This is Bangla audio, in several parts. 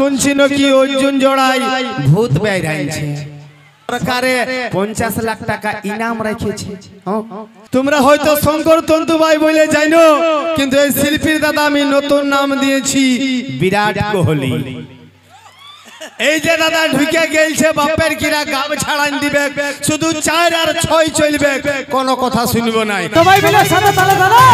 শুনছি নাকি অর্জুন জড়াই ভূত বেরাইছে, সরকারে 50 লাখ টাকা ইনাম রেখেছে। তোমরা হয়তো শঙ্কর তন্তু ভাই বলে জানো, কিন্তু এই শিল্পীর দাদা আমি নতুন নাম দিয়েছি বিরাট কোহলি। এই যে দাদা ঢুকে গেলছে বাপের কিরা গাব ছাড়ান দিবে, শুধু 4 আর 6 চলবে, কোনো কথা শুনবো না। সবাই মিলে সাথে তালে তালে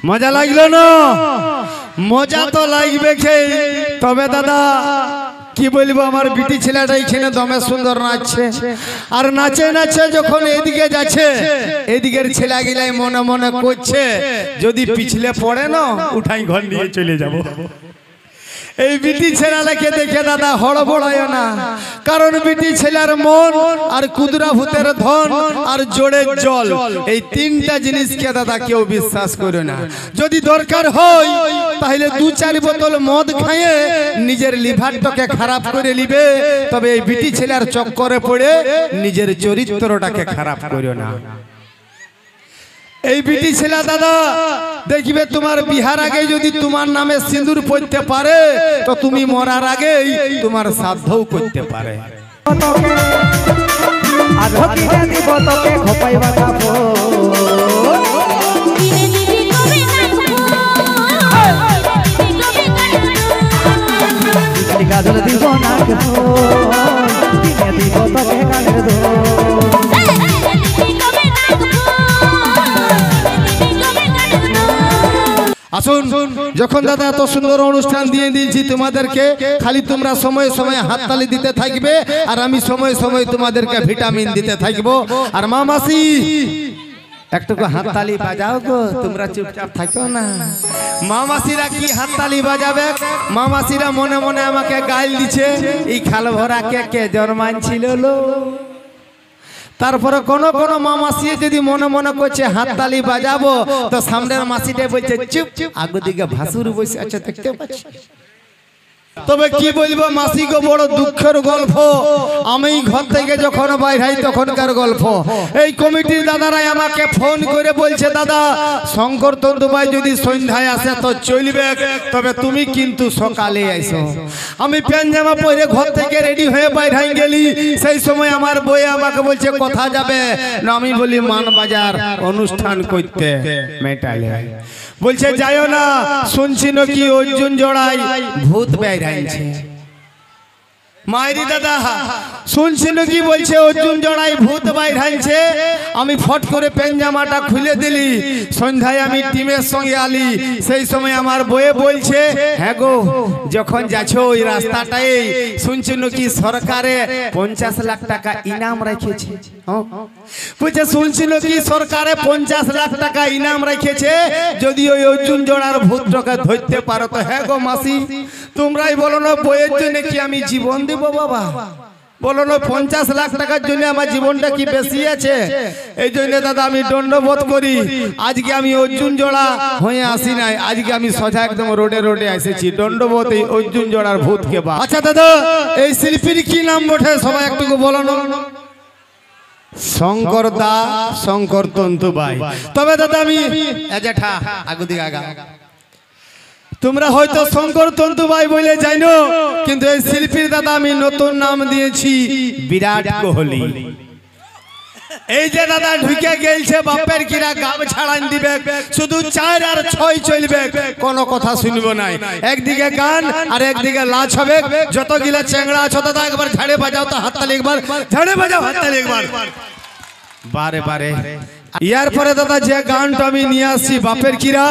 মজা লাগলো না? মজা তো লাগবে খেয়ে। তবে দাদা কি বলবো, আমার বিটি ছেলেটা এখানে দমে সুন্দর নাচছে, আর নাচে নাচে যখন এদিকে যাচ্ছে, এদিকের ছেলেগুলাই মনে মনে করছে যদি পিছলে পড়ে না উঠাই ঘর নিয়ে চলে যাব। এই বিটি ছেলেটাকে দেখে দাদা হড়বড়ায় না, কারণ বিটি ছেলের মন আর কুদরা ভূতের ধন আর জোড়ের জল, এই 3টা জিনিসকে দাদা কেউ বিশ্বাস করে না। যদি দরকার হয় তাহলে 2-4 বোতল মদ খাইয়ে নিজের লিভারটাকে খারাপ করে নিবে, তবে এই বিটি ছেলের চক্করে পড়ে নিজের চরিত্রটাকে খারাপ করে না। এই বিটি ছেলে দাদা দেখবে তোমার বিহার আগে যদি তোমার নামে সিঁদুর পড়তে পারে, তো তুমি মরার আগে তোমার শ্রাদ্ধও করতে পারে। আসুন, যখন দাদা এত সুন্দর অনুষ্ঠান দিয়ে দিয়েছি তোমাদেরকে, খালি তোমরা সময় সময় হাততালি দিতে থাকবে, আর আমি সময় সময় তোমাদেরকে ভিটামিন দিতে থাকবো। আর মা মাসি একটু হাততালি বাজাও গো, তোমরা চুপচাপ থাকো না। মা মাসিরা কি হাততালি বাজাবে? মা মাসিরা মনে মনে আমাকে গাইল দিচ্ছে, এই খাল ভরা কে জন্মানছিল লো। তারপরে কোন কোন মা মাসি যদি মনে মনে করছে হাততালি বাজাবো, তো সামনের মাসিটা বলছে চুপ, আগে দিকে ভাসুর বসে আছে দেখতে পাচ্ছি। তবে কি বলবো মাসি গো, বড় দুঃখের গল্প। আমি ঘর থেকে যখন বাইরে তখনকার গল্প। এই কমিটির দাদারাই আমাকে ফোন করে বলছে, দাদা শঙ্কর তন্তু ভাই যদি সন্ধ্যায় আসে তো চলবে, তবে তুমি কিন্তু সকালে আইসো। আমি প্যান্ট জামা পরে ঘর থেকে রেডি হয়ে বাইরে গেলি, সেই সময় আমার বই আমাকে বলছে কোথা যাবে না, আমি বলি মানবাজার অনুষ্ঠান করতে মেটালে। বলছে যাইও না, শুনছি নাকি অর্জুন জড়াই ভূত বেরাইছে। মাইরি দাদা শুনছি নাকি বলছে অর্জুন জড়াই ভূত বেরাইছে। আমি ফট করে পেনজামাটা খুলে দিলি, সন্ধ্যায় আমি টিমের সঙ্গে আলি। সেই সময় আমার বয়ে বলছে, হ্যাঁ গো যখন যাচ্ছ ওই রাস্তাটাই শুনছি নাকি সরকারে 50 লাখ টাকা ইনাম রেখেছে। বলছে শুনছি নাকি সরকারে 50 লাখ টাকা ইনাম রেখেছে, যদি ওই অর্জুন জড়ার ভূতটাকে ধরতে পারো। তো হ্যাঁ গো মাসি, তোমরাই বলো না বইয়ের জন্য কি আমি জীবন দেবো বাবা? বলো না 50 লাখ টাকার জন্য আমার জীবনটা কি বেশি আছে? এই জন্য দাদা আমি দণ্ডবোধ করি। আজকে আমি অর্জুন জোড়া হয়ে আসি নাই, আজকে আমি সোজা একদম রোডে রোডে এসেছি। দণ্ডবোধ এই অর্জুন জোড়ার ভূতকে বা। আচ্ছা দাদা, এই শিল্পীর কি নাম বটে সবাই একটু বলো না? শঙ্কর দা, শঙ্কর তন্তু ভাই। তবে দাদা আমি এজেঠা আগুদি আগা, তোমরা হয়তো শঙ্কর তন্তু ভাই বলে জানো, কিন্তু এই শিল্পীর দাদা আমি নতুন নাম দিয়েছি বিরাট কোহলি। এই যে দাদা ঢুকে গেলছে বাপের কিরা গাব ছাড়ান দিবে, শুধু 4 আর 6 চলবে, কোনো কথা শুনবো না। একদিকে গান আর একদিকে লাচ হবে। যত গিলা চেংড়া আছো দাদা একবার ঝাড়ে বাজাও তো হাততালি, একবার ঝাড়ে বাজাও হাততালি একবার, বারে বারে। ইয়ার পরে দাদা যে গানটা আমি নিয়ে আসছি বাপের কিরা,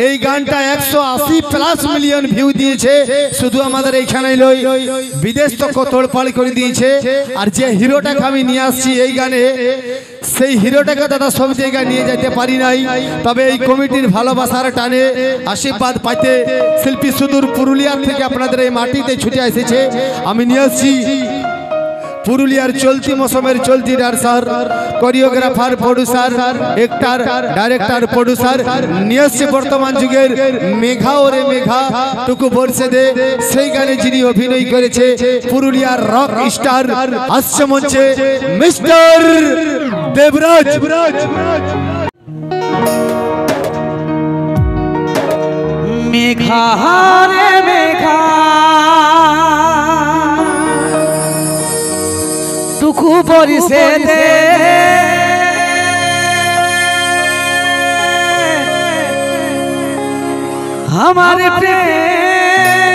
এই গানটা 180+ মিলিয়ন ভিউ দিয়েছে। শুধু আমাদের এইখানে লই, বিদেশ তো তোড়পাড় করে দিয়েছে। আর যে হিরোটাকে আমি নিয়ে আসছি এই গানে, সেই হিরোটাকে দাদা সব জায়গায় নিয়ে যেতে পারি নাই। তবে এই কমিটির ভালোবাসার টানে আশীর্বাদ পাইতে শিল্পী সুদূর পুরুলিয়ার থেকে আপনাদের এই মাটিতে ছুটে এসেছে। আমি নিয়ে আসছি পুরুলিয়ার চলতি মৌসুমের চলতি dancer choreographer producer actor director producer নিয়ে এসছে বর্তমান যুগের মেঘা ওরে মেঘা টুকু বর্ষে দে সেই গানে যিনি অভিনয় করেছে পুরুলিয়ার রক স্টার আসছে মঞ্চে মিস্টার দেবরাজ। মেঘা রে মেঘা টুকু পরিষে দে আমার প্রেমিকা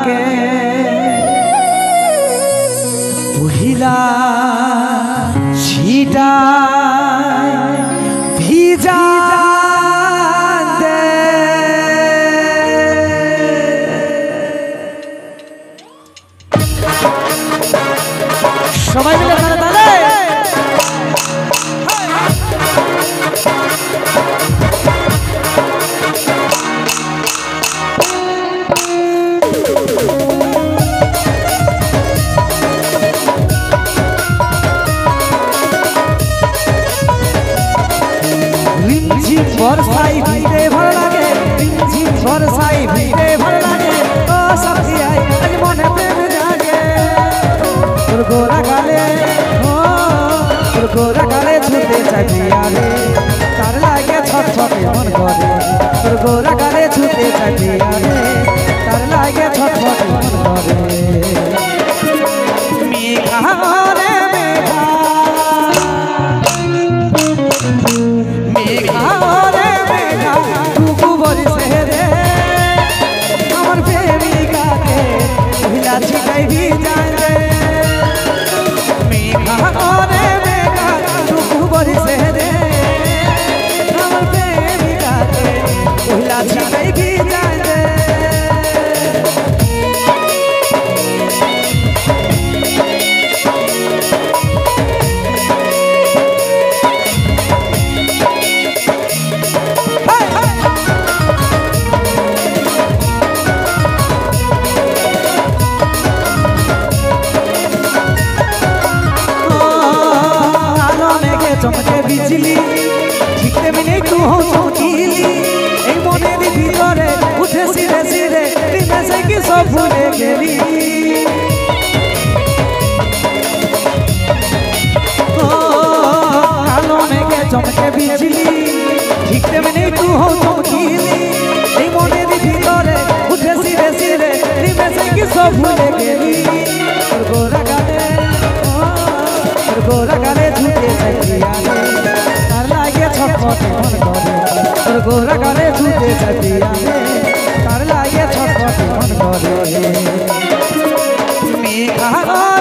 কে পহিলা ছিটা ভিজা সবাই মিলে তালে তালে রিমঝিম বর্ষায় ভিড়ে ভালো লাগে, রিমঝিম বর্ষায় ভিড়ে ভালো লাগে, ও সাথী আই আজ মনে প্রেম জাগে তোর গোরা গালে, ও তোর গোরা গালে ছুটে চাই পিয়ারে তার লাগে ছট ছট মন করে, তোর গোরা গালে ছুটে চাই পিয়ারে তার লাগে ছট ছট মন করে। মেঘা রে মেঘা মেঘা রে মেঘা টুকু বরিশে রে আমার প্রেমিকাকে পহিলা ছিটাই ভিজায় রে। মেঘা রে মেঘা টুকু বরিশে রে আমার প্রেমিকাকে পহিলা ছিটাই ভিজায় রে। চমকে বিজলি ঠিক তেমনি তুই চমকিলি এই মনের ভিতরে উঠে সিরে সিরে প্রেমে কি সব ভুলে গেলি। কালো মেঘে চমকে বিজলি ঠিক তেমনি তুই চমকিলি এই মনের ভিতরে উঠে সিরে সিরে প্রেমে কি সব ভুলে গেলি। তোর গোরা গালে তোর গোরা গালে ঝুঁকে চাই পিয়ারে তার লাগে ছটফট মন করে, তোর গোরা গালে ঝুঁকে চাই পিয়ারে তার লাগে ছটফট মন করে। মেঘা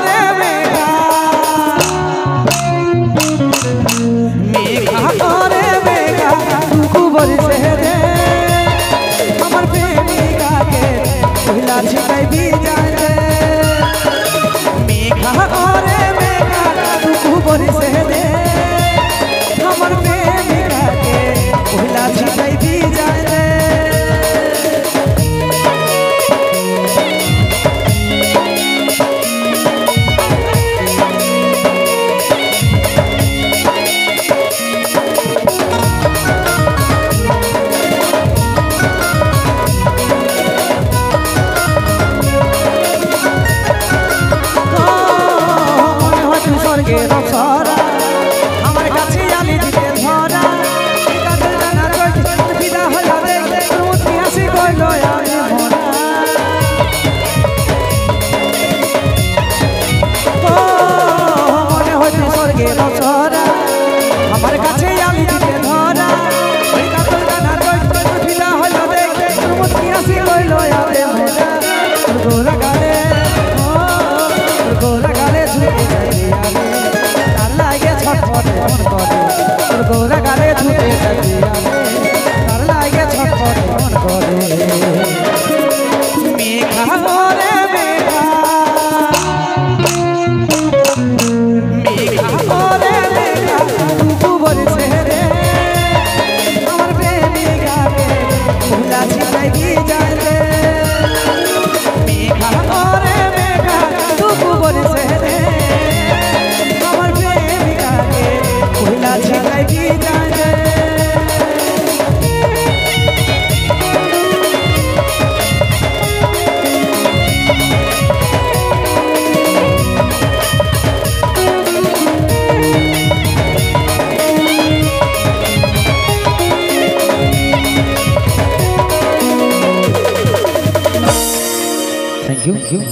রে মেঘা মেঘা রে মেঘা টুকু বরিশে রে আমার প্রেমিকাকে পহিলা ছিটাই ভিজায় রে। মেঘা রে মেঘা টুকু বরিশে রে আমার প্রেমিকাকে পহিলা ছিটাই ভিজায় রে। Thank you.